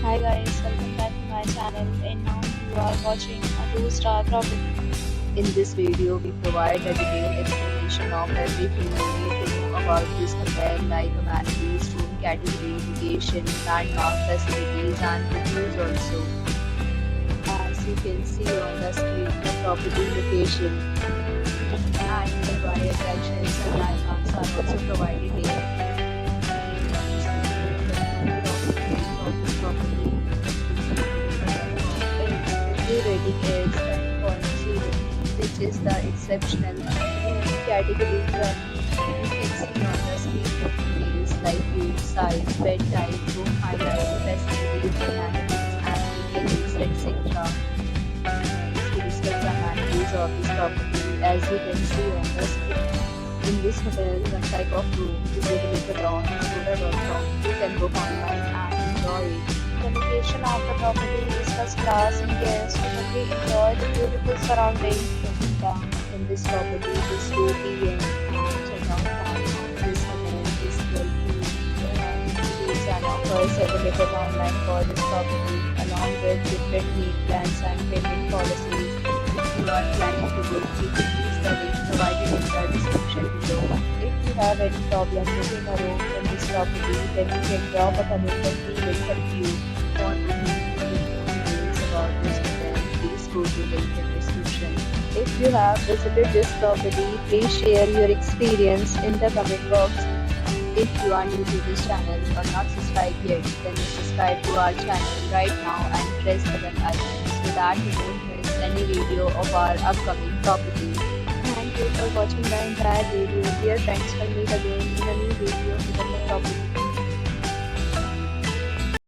Hi guys, welcome back to my channel and now you are watching a 2-star property. In this video, we provide a detailed explanation of everything you need to know about this hotel, like amenities, room category, location, landmark facilities, and reviews also. As you can see on the screen, the property location and nearby attractions and landmarks are also provided here. Rating is 10.0, which is the exceptional category one. You can see on the screen details like room size, bed type, room highlight, facilities, amenities, and details, etc. To discuss the amenities of this property, as you can see on the screen. In this hotel, one type of room is available on HOHA.com. You can book online and enjoy it. The location of the property is first class and guests will enjoy the beautiful surroundings. In this property, this 2 p.m. and check-out time of this hotel is 12 p.m. Deals and offers available online for this property, along with different meet plans and payment policies. If you are planning to book, you can use the link provided in the description below. If you have any problem booking a room in this property, then you can drop a comment and we will help you. For details about this hotel, please go to the link in description. If you have visited this property, please share your experience in the comment box. If you are new to this channel or not subscribed yet, then subscribe to our channel right now and press the bell icon so that you don't miss any video of our upcoming property. Thank you for watching the entire video. Dear friends, we'll meet again in a new video with a new property.